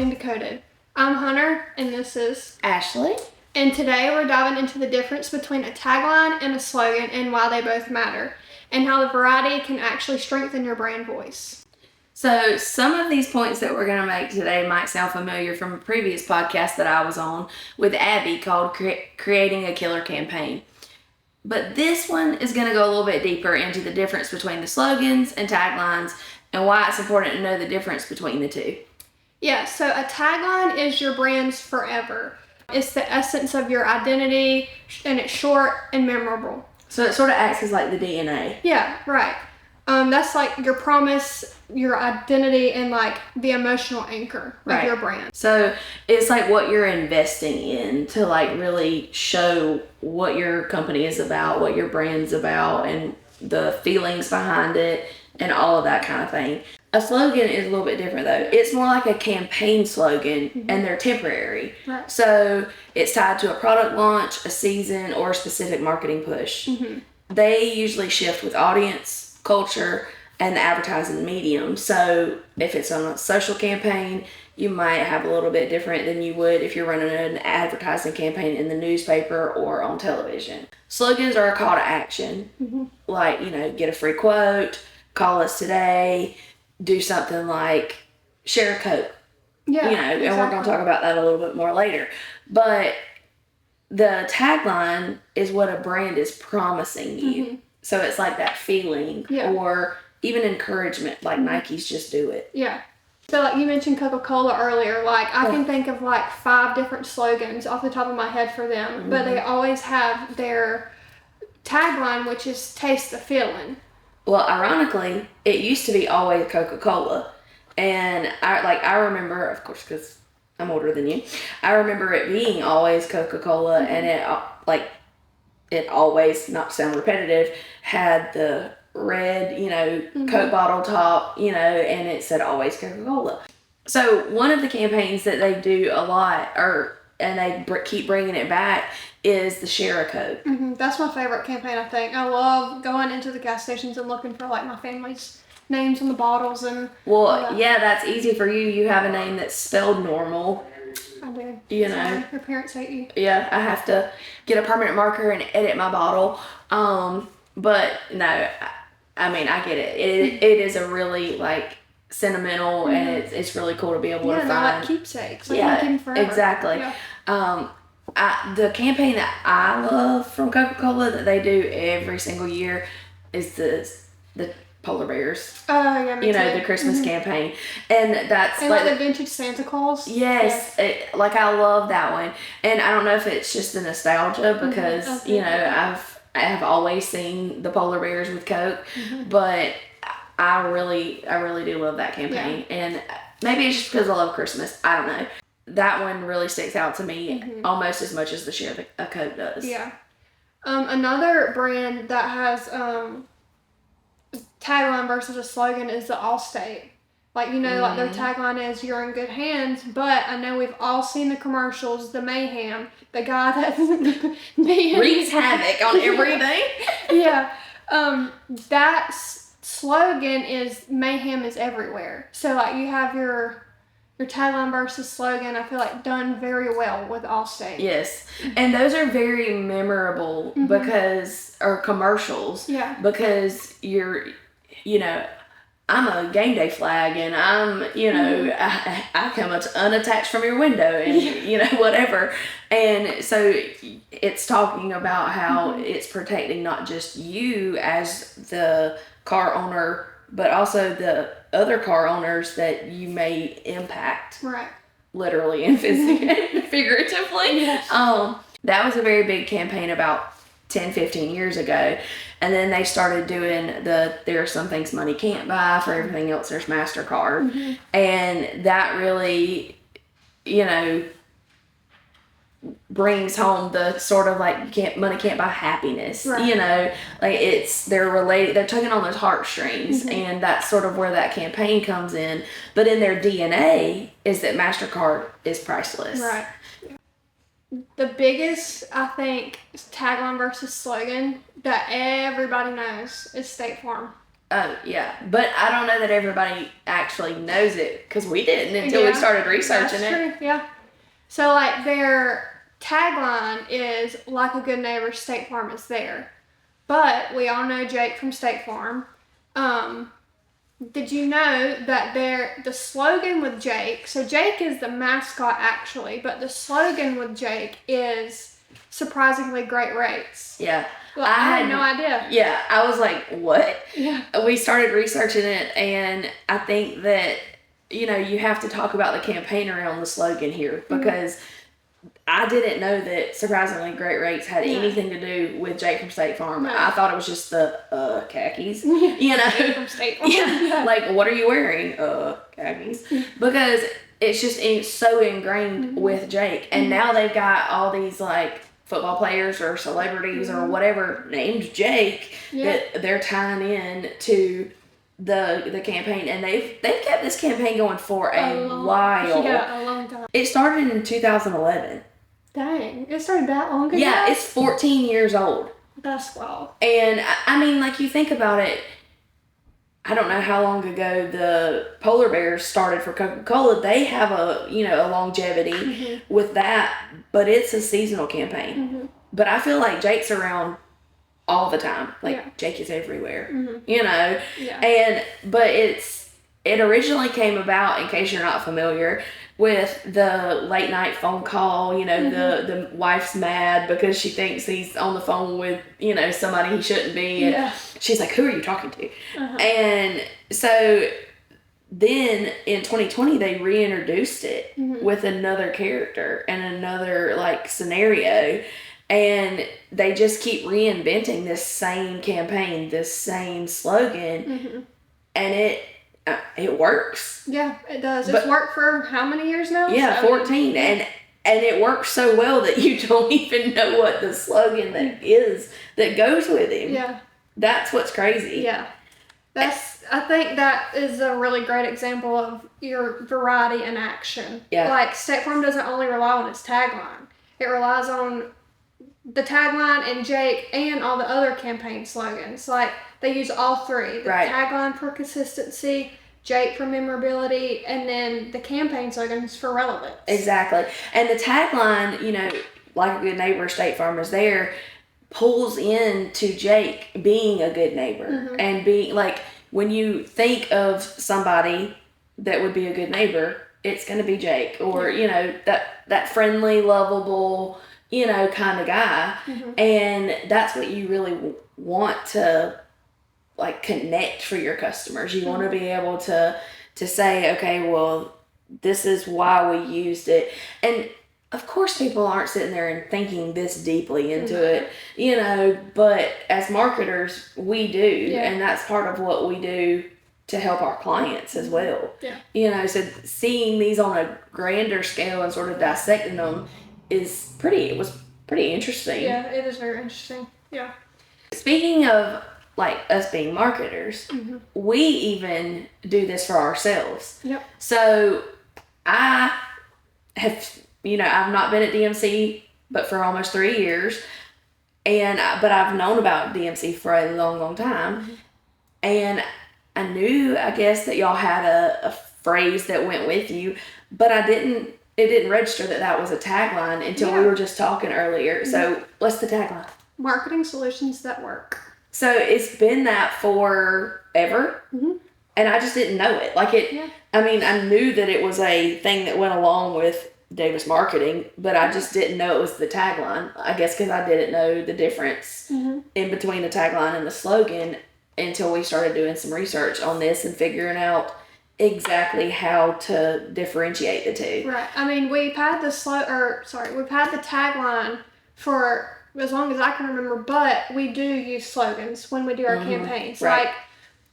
Marketing Decoded. I'm Hunter, and this is Ashlee. And today we're diving into the difference between a tagline and a slogan and why they both matter, and how the variety can actually strengthen your brand voice. So some of these points that we're going to make today might sound familiar from a previous podcast that I was on with Abby called Creating a Killer Campaign. But this one is going to go a little bit deeper into the difference between the slogans and taglines and why it's important to know the difference between the two. Yeah, so a tagline is your brand's forever. It's the essence of your identity, and it's short and memorable. So it sort of acts as like the DNA. Yeah, right. That's like your promise, your identity, and like the emotional anchor of your brand. So it's like what you're investing in to like really show what your company is about, what your brand's about, and the feelings behind it, and all of that kind of thing. A slogan is a little bit different though. It's more like a campaign slogan, and they're temporary. Right. So it's tied to a product launch, a season, or a specific marketing push. They usually shift with audience, culture, and the advertising medium. So if it's on a social campaign, you might have a little bit different than you would if you're running an advertising campaign in the newspaper or on television. Slogans are a call to action. Like, get a free quote, call us today, do something like share a Coke. Yeah, and we're going to talk about that a little bit more later. But the tagline is what a brand is promising you. So it's like that feeling or even encouragement, like Nike's Just Do It. Yeah. So like you mentioned Coca-Cola earlier, like I can think of like 5 different slogans off the top of my head for them, but they always have their tagline, which is taste the feeling. Well, ironically, it used to be always Coca-Cola. And I remember, of course, because I'm older than you, I remember it being always Coca-Cola, and it always, not to sound repetitive, had the red, Coke bottle top, and it said always Coca-Cola. So one of the campaigns that they do a lot, and they keep bringing it back, is the Share a Coke. That's my favorite campaign, I think. I love going into the gas stations and looking for like my family's names on the bottles and. Well, yeah, that's easy for you. You have a name that's spelled normal. I do. Sorry, your parents hate you. Yeah, I have to get a permanent marker and edit my bottle. But no, I mean, I get it. It is a really like sentimental, and it's really cool to be able to find. Yeah, like keepsakes. Like you can keep them forever. Exactly. Yeah. The campaign that I love from Coca-Cola that they do every single year is the polar bears. Oh, yeah, me too. The Christmas campaign. And that's like the vintage Santa Claus. Yes. I love that one. And I don't know if it's just the nostalgia because, I have always seen the polar bears with Coke, but I really do love that campaign. Yeah. And maybe it's just because I love Christmas. I don't know. That one really sticks out to me almost as much as the Share a Coke does. Yeah. Another brand that has tagline versus a slogan is the Allstate. Like, like their tagline is "You're in good hands," but I know we've all seen the commercials, the mayhem, the guy that wreaks havoc on everything. Yeah. That slogan is mayhem is everywhere. So like you have your tagline versus slogan, I feel like done very well with Allstate. Yes. And those are very memorable or commercials. Yeah. Because you're, I'm a game day flag, and I'm, I come unattached from your window, and, whatever. And so it's talking about how it's protecting not just you as the car owner, but also the other car owners that you may impact. Right. Literally and figuratively. Yes. That was a very big campaign about 10, 15 years ago. And then they started doing there are some things money can't buy, for everything else there's MasterCard. And that really, brings home the sort of like money can't buy happiness. Right. Like they're tugging on those heartstrings, and that's sort of where that campaign comes in. But in their DNA is that MasterCard is priceless. Right. The biggest, I think, tagline versus slogan that everybody knows is State Farm. Oh, yeah. But I don't know that everybody actually knows it because we didn't until we Yeah, started researching that's it. true, yeah. So, like, their tagline is, like a good neighbor, State Farm is there. But we all know Jake from State Farm. Did you know that the slogan with Jake, so Jake is the mascot actually, but the slogan with Jake is surprisingly great rates. Yeah. Well, I had no idea. Yeah, I was like, what? Yeah. We started researching it, and I think that, you know, you have to talk about the campaign around the slogan here because I didn't know that surprisingly great rates had anything to do with Jake from State Farm. No. I thought it was just the khakis, you know. Jake from State Farm. Yeah. Like, what are you wearing? Khakis. Because it's just so ingrained with Jake. And now they've got all these, like, football players or celebrities or whatever named Jake that they're tying in to the campaign, and they've kept this campaign going for a while. Yeah, a long time. It started in 2011. Dang, it started that long ago? Yeah, it's 14 years old. That's wild. And I mean, like, you think about it, I don't know how long ago the polar bears started for Coca-Cola. They have a longevity with that, but it's a seasonal campaign. But I feel like Jake's around all the time. Like, Jake is everywhere, you know? Yeah. But it originally came about, in case you're not familiar, with the late night phone call, you know, the wife's mad because she thinks he's on the phone with, you know, somebody he shouldn't be. And she's like, who are you talking to? And so then in 2020, they reintroduced it with another character and another, like, scenario. And they just keep reinventing this same campaign, this same slogan, and it works. Yeah, it does. It's worked for how many years now? Yeah, 14. And it works so well that you don't even know what the slogan that is that goes with him. Yeah. That's what's crazy. Yeah. I think that is a really great example of your variety in action. Yeah. Like, State Farm doesn't only rely on its tagline. It relies on the tagline and Jake and all the other campaign slogans. Like, they use all three. The tagline for consistency, Jake for memorability, and then the campaign slogans for relevance. Exactly. And the tagline, you know, like a good neighbor, State Farm is there, pulls into Jake being a good neighbor. And being, like, when you think of somebody that would be a good neighbor, it's going to be Jake. Or, you know, that friendly, lovable, you know, kind of guy. And that's what you really want to, like, connect for your customers. You want to be able to say, okay, well, this is why we used it. And of course people aren't sitting there and thinking this deeply into it, you know, but as marketers, we do. And that's part of what we do to help our clients as well. Yeah. You know, so seeing these on a grander scale and sort of dissecting them it was pretty interesting. Yeah, it is very interesting. Yeah. Speaking of, like, us being marketers, we even do this for ourselves. Yep. So I have, you know, I've not been at DMC but for almost 3 years, but I've known about DMC for a long, long time. And I knew, I guess, that y'all had a phrase that went with you, but it didn't register that was a tagline until we were just talking earlier. So what's the tagline? Marketing solutions that work. So it's been that forever, and I just didn't know it. Like, I mean, I knew that it was a thing that went along with Davis Marketing, but I just didn't know it was the tagline. I guess because I didn't know the difference in between the tagline and the slogan until we started doing some research on this and figuring out exactly how to differentiate the two. Right. I mean, we've had the tagline for as long as I can remember, but we do use slogans when we do our campaigns. Right.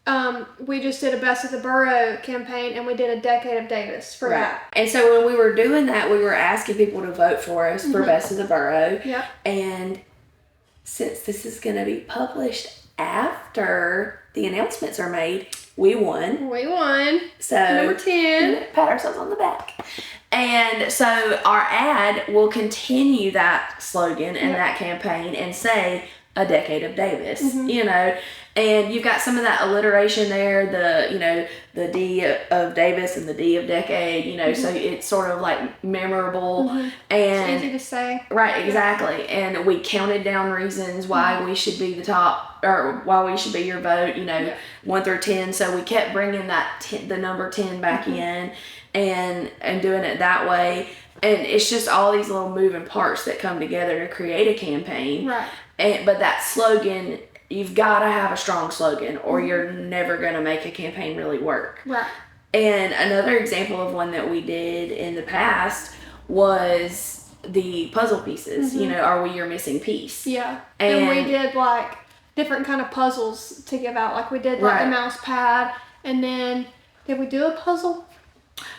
Like, we just did a Best of the Borough campaign, and we did a Decade of Davis for that. And so when we were doing that, we were asking people to vote for us for Best of the Borough. Yep. And since this is going to be published after the announcements are made, we won. So number 10. Pat ourselves on the back. And so our ad will continue that slogan and that campaign and say, a decade of Davis, you know, and you've got some of that alliteration there, the, you know, the D of Davis and the D of decade, you know, so it's sort of like memorable and it's easy to say. Right, exactly. And we counted down reasons why we should be the top, or why we should be your vote, you know, 1 through 10. So we kept bringing that the number 10 back in and doing it that way. And it's just all these little moving parts that come together to create a campaign. Right. But that slogan, you've got to have a strong slogan or you're never going to make a campaign really work. Right. And another example of one that we did in the past was the puzzle pieces. You know, are we your missing piece? Yeah. And we did like different kind of puzzles to give out. Like we did like the mouse pad, and then did we do a puzzle?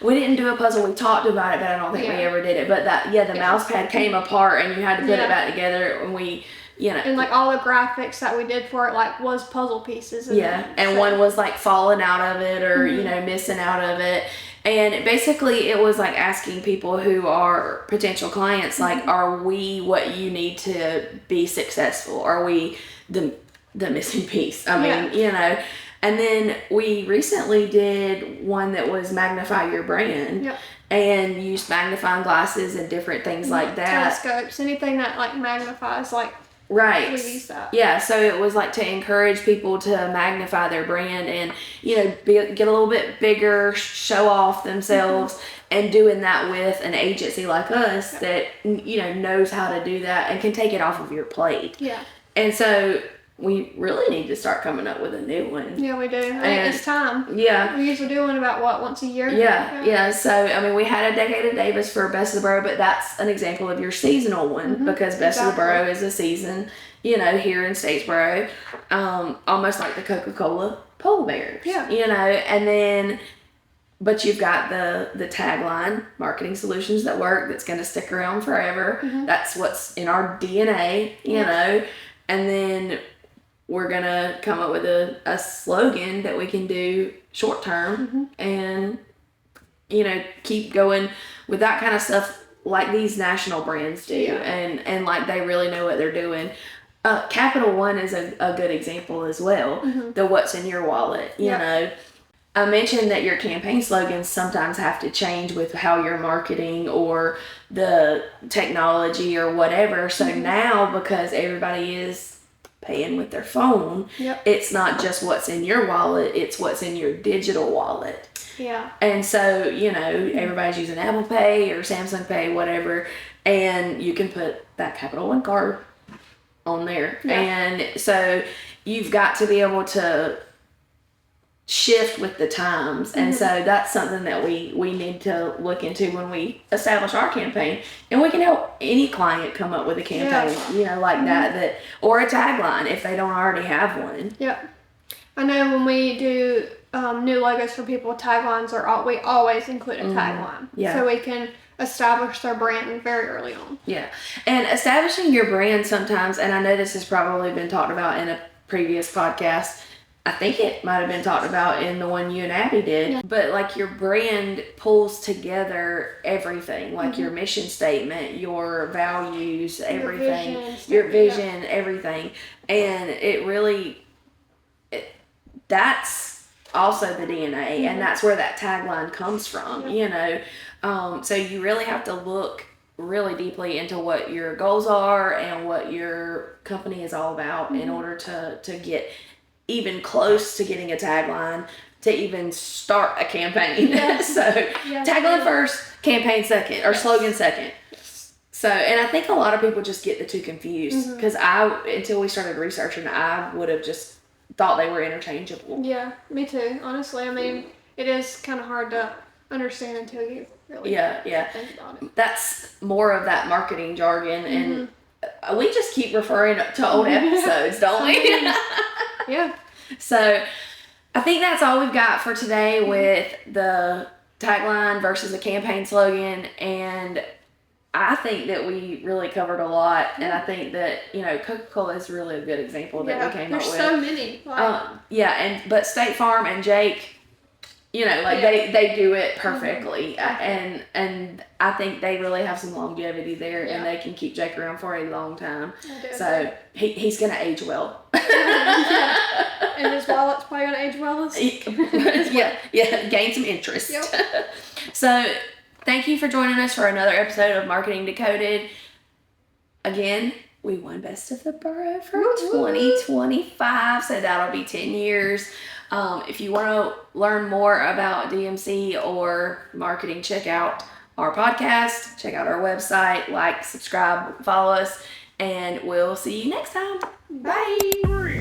We didn't do a puzzle. We talked about it, but I don't think we ever did it. But the mouse pad came apart, and you had to put it back together. And we, you know, and like all the graphics that we did for it, like was puzzle pieces. And one was like falling out of it, or you know, missing out of it. And basically, it was like asking people who are potential clients, like, are we what you need to be successful? Are we the missing piece? I mean, you know. And then we recently did one that was magnify your brand and used magnifying glasses and different things like that. Telescopes, anything that like magnifies, like we use that. Yeah, so it was like to encourage people to magnify their brand and, you know, get a little bit bigger, show off themselves, and doing that with an agency like us that, you know, knows how to do that and can take it off of your plate. Yeah. And so we really need to start coming up with a new one. Yeah, we do. It's time. Yeah. We usually do one about once a year? Yeah. So, I mean, we had a Decade of Davis for Best of the Borough, but that's an example of your seasonal one because Best of the Borough is a season, you know, here in Statesboro. Almost like the Coca-Cola polar bears. Yeah. You know, and then, but you've got the tagline, marketing solutions that work, that's going to stick around forever. That's what's in our DNA, you know, and then we're going to come up with a slogan that we can do short term and, you know, keep going with that kind of stuff like these national brands do. And like they really know what they're doing. Capital One is a good example as well. The what's in your wallet, you know. I mentioned that your campaign slogans sometimes have to change with how you're marketing or the technology or whatever. So now, because everybody is paying with their phone, it's not just what's in your wallet, it's what's in your digital wallet. Yeah. And so, you know, everybody's using Apple Pay or Samsung Pay, whatever, and you can put that Capital One card on there. And so you've got to be able to shift with the times, and so that's something that we need to look into when we establish our campaign, and we can help any client come up with a campaign you know, like that or a tagline if they don't already have one. I know when we do new logos for people, taglines are we always include a tagline so we can establish their brand very early on. And establishing your brand sometimes, and I know this has probably been talked about in a previous podcast, I think it might have been talked about in the one you and Abby did, but like your brand pulls together everything, like your mission statement, your values, everything, your vision, everything. And it really, that's also the DNA, and that's where that tagline comes from, you know. So you really have to look really deeply into what your goals are and what your company is all about in order to get even close to getting a tagline, to even start a campaign. So tagline first, campaign second, or slogan second. So, and I think a lot of people just get the two confused, because until we started researching, I would have just thought they were interchangeable. Yeah, me too, honestly. I mean, it is kind of hard to understand until you really think about it. That's more of that marketing jargon, and we just keep referring to old episodes, don't we? So I think that's all we've got for today with the tagline versus the campaign slogan, and I think that we really covered a lot, and I think that, you know, Coca-Cola is really a good example that we came up with. There's so many. But State Farm and Jake, You know, like they do it perfectly, and I think they really have some longevity there, and they can keep Jake around for a long time. So he's gonna age well. And his wallet's probably gonna age well. Gain some interest. Yep. So thank you for joining us for another episode of Marketing Decoded. Again, we won Best of the Borough for 2025, so that'll be 10 years. If you want to learn more about DMC or marketing, check out our podcast, check out our website, like, subscribe, follow us, and we'll see you next time. Bye.